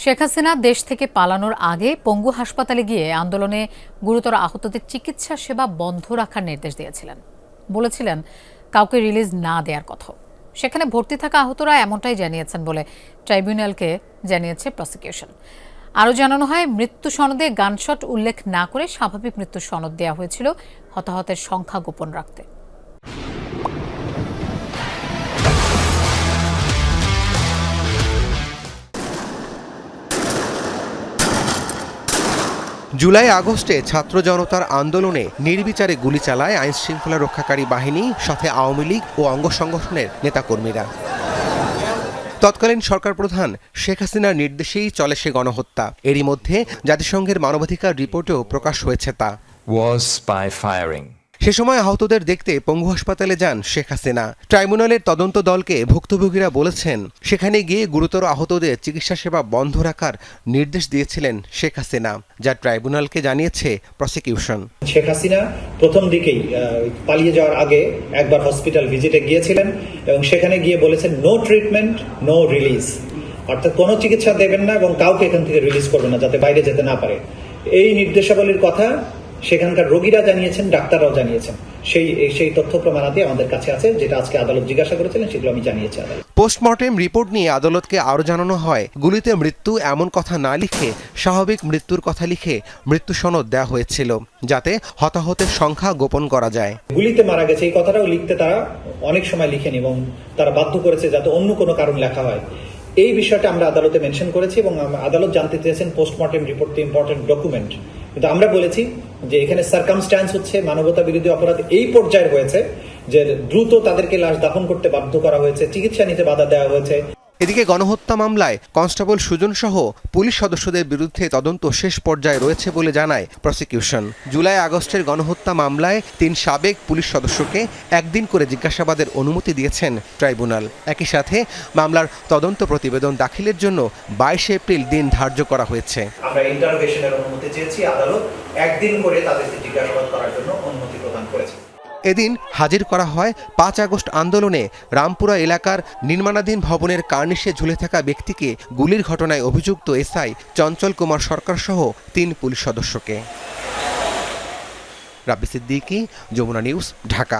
শেখ হাসিনা দেশ থেকে পালানোর আগে পঙ্গু হাসপাতালে গিয়ে আন্দোলনে গুরুতর আহতদের চিকিৎসা সেবা বন্ধ রাখার নির্দেশ দিয়েছিলেন। বলেছিলেন কাউকে রিলিজ না দেওয়ার কথা। সেখানে ভর্তি থাকা আহতরা এমনটাই জানিয়েছেন বলে ট্রাইব্যুনালকে জানিয়েছে প্রসিকিউশন। আরও জানানো হয়, মৃত্যু সনদে গানশট উল্লেখ না করে স্বাভাবিক মৃত্যুর সনদ দেওয়া হয়েছিল হতাহতের সংখ্যা গোপন রাখতে। জুলাই আগস্টে ছাত্র জনতার আন্দোলনে নির্বিচারে গুলি চালায় আইন শৃঙ্খলা রক্ষাকারী বাহিনী, সাথে আওয়ামী লীগ ও অঙ্গ সংগঠনের নেতাকর্মীরা। তৎকালীন সরকার প্রধান শেখ হাসিনার নির্দেশেই চলে সে গণহত্যা। এরই মধ্যে জাতিসংঘের মানবাধিকার রিপোর্টেও প্রকাশ হয়েছে তা। সে সময় আহতদের দেখতে পঙ্গু হাসপাতালে যান শেখ হাসিনা। ট্রাইব্যুনালের তদন্ত দলকে ভুক্তভোগীরা বলেছেন, সেখানে গিয়ে গুরুতর আহতদের চিকিৎসা সেবা বন্ধ রাখার নির্দেশ দিয়েছিলেন শেখ হাসিনা, যা ট্রাইব্যুনালকে জানিয়েছে প্রসিকিউশন। শেখ হাসিনা প্রথম দিকেই পালিয়ে যাওয়ার আগে একবার হসপিটাল ভিজিটে গিয়েছিলেন এবং সেখানে গিয়ে বলেছেন নো ট্রিটমেন্ট, নো রিলিজ, অর্থাৎ কোনো চিকিৎসা দেবেন না এবং কাউকে এখান থেকে রিলিজ করবেন না, যাতে বাইরে যেতে না পারে। এই নির্দেশাবলীর কথা সেখানকার রোগীরা জানিয়েছেন, ডাক্তাররাও জানিয়েছেন। সেই তথ্য প্রমাণাদি আমাদের কাছে আছে, যেটা আজকে আদালত জিজ্ঞাসা করেছিলেন, সেগুলো আমি জানিয়েছি আদালত। পোস্টমর্টেম রিপোর্ট নিয়ে আদালতকে আরও জানানো হয়, গুলিতে মৃত্যু এমন কথা না লিখে স্বাভাবিক মৃত্যুর কথা লিখে মৃত্যু সনদ দেওয়া হয়েছিল, যাতে হতাহতের সংখ্যা গোপন করা যায়। গুলিতে মারা গেছে এই কথাটাও লিখতে তারা অনেক সময় লিখেন এবং তারা বাধ্য করেছে যাতে অন্য কোনো কারণ লেখা হয়। এই বিষয়টা আমরা আদালতে মেনশন করেছি এবং আদালত জানতে চেয়েছেন পোস্টমর্টেম রিপোর্ট ইম্পর্টেন্ট ডকুমেন্ট, কিন্তু আমরা বলেছি যে এখানে সার্কামস্ট্যান্স হচ্ছে মানবতা বিরোধী অপরাধ এই পর্যায়ে হয়েছে যে দ্রুত তাদেরকে লাশ দাফন করতে বাধ্য করা হয়েছে, চিকিৎসা নিতে বাধা দেওয়া হয়েছে। এদিকে গণহত্যা মামলায় কনস্টেবল সুজন সহ পুলিশ সদস্যদের বিরুদ্ধে তদন্ত শেষ পর্যায়ে রয়েছে বলে জানায় প্রসিকিউশন। জুলাই আগস্টের গণহত্যা মামলায় 3 সাবেক পুলিশ সদস্যকে একদিন করে জিজ্ঞাসাবাদের অনুমতি দিয়েছেন ট্রাইব্যুনাল। একই সাথে মামলার তদন্ত প্রতিবেদন দাখিলের জন্য 22 এপ্রিল দিন ধার্য করা হয়েছে। আমরা ইন্টারোগেশনের অনুমতি চেয়েছি, আদালত একদিন করে তাদেরকে জিজ্ঞাসাবাদ করার জন্য অনুমতি প্রদান করেছে। এদিন হাজির করা হয় 5 আগস্ট আন্দোলনে রামপুরা এলাকার নির্মাণাধীন ভবনের কার্নিশে ঝুলে থাকা ব্যক্তিকে গুলির ঘটনায় অভিযুক্ত এসআই চঞ্চল কুমার সরকার সহ 3 পুলিশ সদস্যকে। রাব্বি সিদ্দিকী, যমুনা নিউজ, ঢাকা।